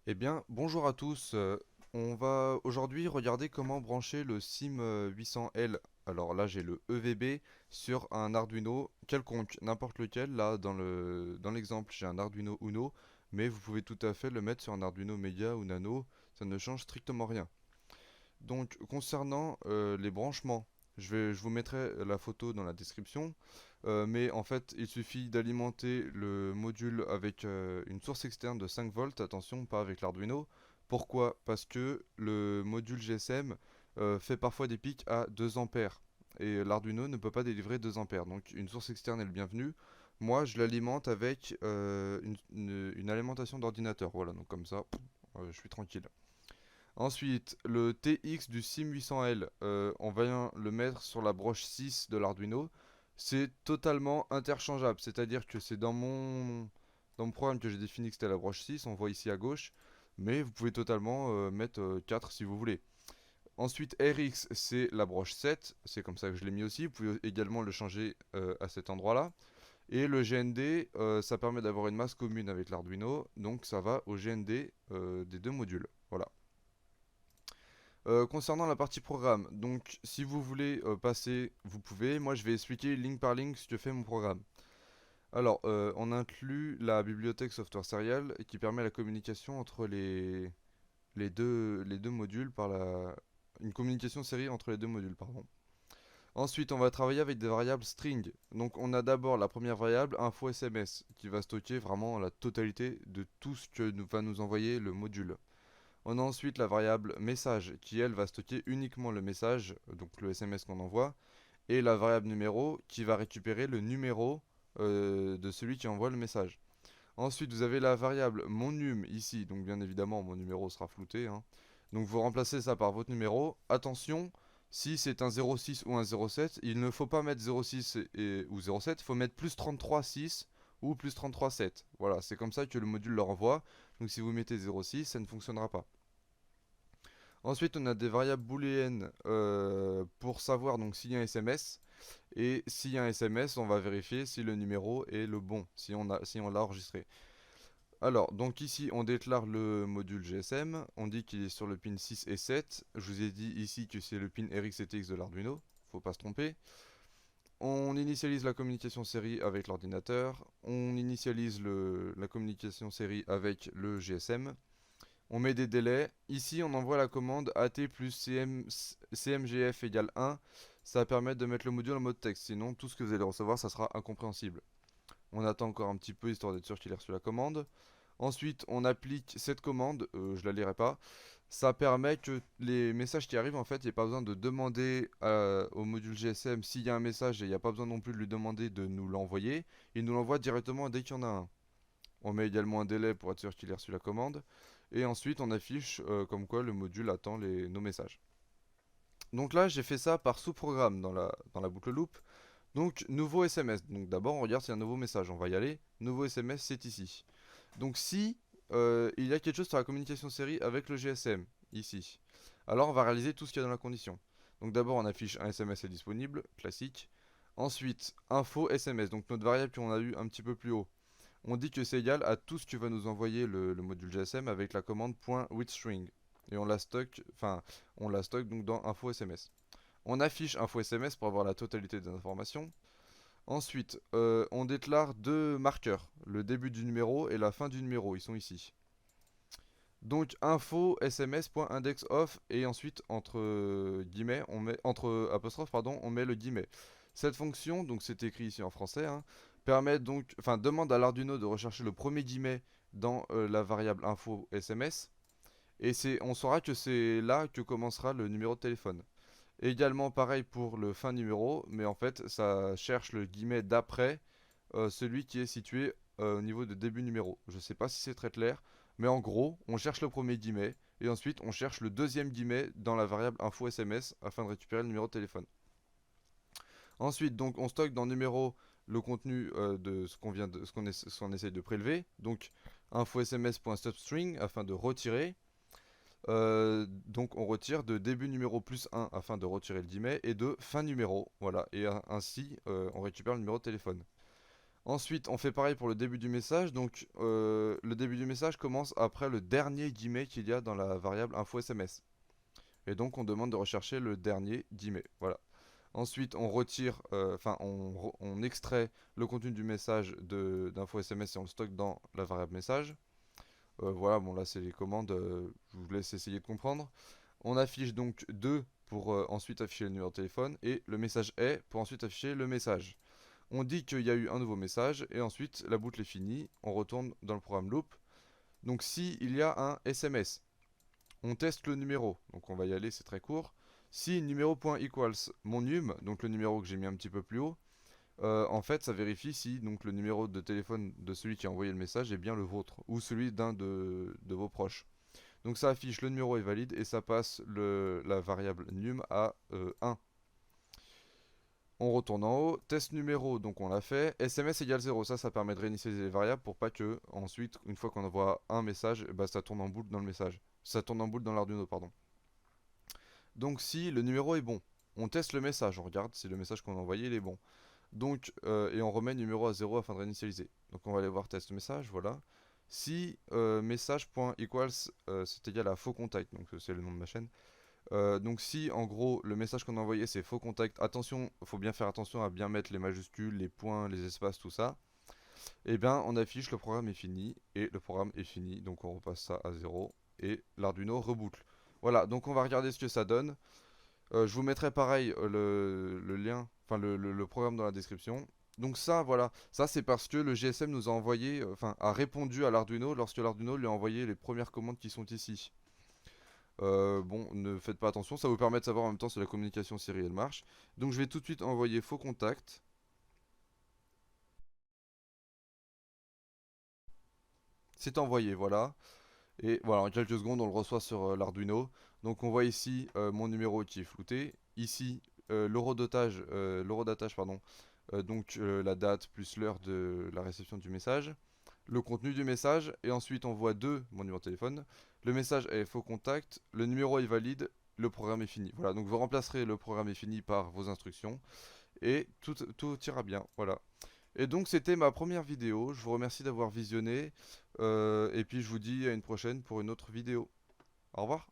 Eh bien, bonjour à tous. On va aujourd'hui regarder comment brancher le SIM 800L. Alors là, j'ai le EVB sur un Arduino quelconque, n'importe lequel. Là, dans l'exemple, j'ai un Arduino Uno, mais vous pouvez tout à fait le mettre sur un Arduino Mega ou Nano. Ça ne change strictement rien. Donc, concernant les branchements, je vous mettrai la photo dans la description. Mais en fait, il suffit d'alimenter le module avec une source externe de 5 volts. Attention, pas avec l'Arduino. Pourquoi? Parce que le module GSM fait parfois des pics à 2 ampères. Et l'Arduino ne peut pas délivrer 2 ampères. Donc, une source externe est le bienvenu. Moi, je l'alimente avec une alimentation d'ordinateur. Voilà, donc comme ça, je suis tranquille. Ensuite, le TX du SIM 800L, on va le mettre sur la broche 6 de l'Arduino. C'est totalement interchangeable, c'est-à-dire que c'est dans mon programme que j'ai défini que c'était la broche 6, on voit ici à gauche, mais vous pouvez totalement mettre 4 si vous voulez. Ensuite, RX, c'est la broche 7, c'est comme ça que je l'ai mis aussi, vous pouvez également le changer à cet endroit-là. Et le GND, ça permet d'avoir une masse commune avec l'Arduino, donc ça va au GND des deux modules. Voilà. Concernant la partie programme, donc si vous voulez passer, vous pouvez. Moi, je vais expliquer ligne par ligne ce que fait mon programme. Alors, on inclut la bibliothèque Software Serial qui permet la communication entre les deux modules une communication série entre les deux modules, pardon. Ensuite, on va travailler avec des variables string. Donc, on a d'abord la première variable info SMS qui va stocker vraiment la totalité de tout ce que va nous envoyer le module. On a ensuite la variable message qui elle va stocker uniquement le message, donc le SMS qu'on envoie, et la variable numéro qui va récupérer le numéro de celui qui envoie le message. Ensuite vous avez la variable mon num ici, donc bien évidemment mon numéro sera flouté, hein. Donc vous remplacez ça par votre numéro. Attention, si c'est un 06 ou un 07, il ne faut pas mettre 06 ou 07, il faut mettre plus 33,6 ou plus 33,7. Voilà, c'est comme ça que le module le renvoie. Donc si vous mettez 06, ça ne fonctionnera pas. Ensuite, on a des variables booléennes pour savoir donc s'il y a un SMS. Et s'il y a un SMS, on va vérifier si le numéro est le bon, si on l'a enregistré. Alors, donc ici, on déclare le module GSM. On dit qu'il est sur le pin 6 et 7. Je vous ai dit ici que c'est le pin RX et TX de l'Arduino. Faut pas se tromper. On initialise la communication série avec l'ordinateur. On initialise la communication série avec le GSM. On met des délais. Ici, on envoie la commande AT plus CMGF égale 1. Ça va permettre de mettre le module en mode texte. Sinon, tout ce que vous allez recevoir, ça sera incompréhensible. On attend encore un petit peu histoire d'être sûr qu'il ait reçu la commande. Ensuite, on applique cette commande. Je la lirai pas. Ça permet que les messages qui arrivent, en fait, il n'y a pas besoin de demander au module GSM s'il y a un message et il n'y a pas besoin non plus de lui demander de nous l'envoyer. Il nous l'envoie directement dès qu'il y en a un. On met également un délai pour être sûr qu'il ait reçu la commande. Et ensuite, on affiche comme quoi le module attend nos messages. Donc là, j'ai fait ça par sous-programme dans la boucle loop. Donc, nouveau SMS. Donc d'abord, on regarde s'il y a un nouveau message. On va y aller. Nouveau SMS, c'est ici. Donc si il y a quelque chose sur la communication série avec le GSM, ici, alors on va réaliser tout ce qu'il y a dans la condition. Donc d'abord, on affiche un SMS est disponible, classique. Ensuite, info SMS, donc notre variable qu'on a eu un petit peu plus haut. On dit que c'est égal à tout ce que va nous envoyer le module GSM avec la commande .withString. Et on la stocke donc dans info SMS. On affiche info SMS pour avoir la totalité des informations. Ensuite, on déclare deux marqueurs, le début du numéro et la fin du numéro, ils sont ici. Donc info sms.indexOf et ensuite entre guillemets, entre apostrophes pardon, on met le guillemet. Cette fonction, donc c'est écrit ici en français, hein, demande à l'Arduino de rechercher le premier guillemet dans la variable info SMS et on saura que c'est là que commencera le numéro de téléphone. Également pareil pour le fin numéro, mais en fait ça cherche le guillemet d'après celui qui est situé au niveau de début numéro. Je ne sais pas si c'est très clair, mais en gros, on cherche le premier guillemet et ensuite on cherche le deuxième guillemet dans la variable info SMS afin de récupérer le numéro de téléphone. Ensuite, donc on stocke dans le numéro le contenu de ce qu'on essaye de prélever. Donc info sms.substring afin de retirer. Donc on retire de début numéro plus 1 afin de retirer le guillemet et de fin numéro. Voilà, et ainsi on récupère le numéro de téléphone. Ensuite, on fait pareil pour le début du message. Donc, le début du message commence après le dernier guillemet qu'il y a dans la variable info SMS. Et donc, on demande de rechercher le dernier guillemet. Voilà. Ensuite, on retire, on extrait le contenu du message d'info SMS et on le stocke dans la variable message. Voilà, bon là c'est les commandes, je vous laisse essayer de comprendre. On affiche donc 2 pour ensuite afficher le numéro de téléphone et le message est pour ensuite afficher le message. On dit qu'il y a eu un nouveau message et ensuite la boucle est finie, on retourne dans le programme loop. Donc si il y a un SMS, on teste le numéro, donc on va y aller, c'est très court. Si numéro.equals mon num, donc le numéro que j'ai mis un petit peu plus haut, en fait ça vérifie si donc le numéro de téléphone de celui qui a envoyé le message est bien le vôtre ou celui d'un de vos proches. Donc ça affiche le numéro est valide et ça passe la variable num à 1. On retourne en haut, test numéro, donc on l'a fait, SMS égale 0, ça permet de réinitialiser les variables pour pas que ensuite, une fois qu'on envoie un message, bah, ça tourne en boucle dans le message. Ça tourne en boucle dans l'Arduino, pardon. Donc si le numéro est bon, on teste le message, on regarde si le message qu'on a envoyé il est bon. Donc, et on remet le numéro à 0 afin de réinitialiser. Donc on va aller voir test message, voilà. Si message.equals c'est égal à faux contact, donc c'est le nom de ma chaîne. Donc si en gros le message qu'on a envoyé c'est faux contact, attention, il faut bien faire attention à bien mettre les majuscules, les points, les espaces, tout ça. Et bien on affiche le programme est fini et le programme est fini, donc on repasse ça à 0 et l'Arduino reboucle. Voilà, donc on va regarder ce que ça donne. Je vous mettrai pareil le lien, enfin le programme dans la description. Donc ça, voilà, ça c'est parce que le GSM nous a envoyé, a répondu à l'Arduino lorsque l'Arduino lui a envoyé les premières commandes qui sont ici. Bon, ne faites pas attention, ça vous permet de savoir en même temps si la communication sérielle marche. Donc je vais tout de suite envoyer faux contact. C'est envoyé, voilà. Et voilà, en quelques secondes, on le reçoit sur l'Arduino. Donc on voit ici mon numéro qui est flouté. Ici, l'horodatage, pardon. Donc la date plus l'heure de la réception du message. Le contenu du message. Et ensuite, on voit mon numéro de téléphone. Le message est faux contact. Le numéro est valide. Le programme est fini. Voilà, donc vous remplacerez le programme est fini par vos instructions. Et tout ira bien. Voilà. Et donc c'était ma première vidéo, je vous remercie d'avoir visionné, et puis je vous dis à une prochaine pour une autre vidéo. Au revoir.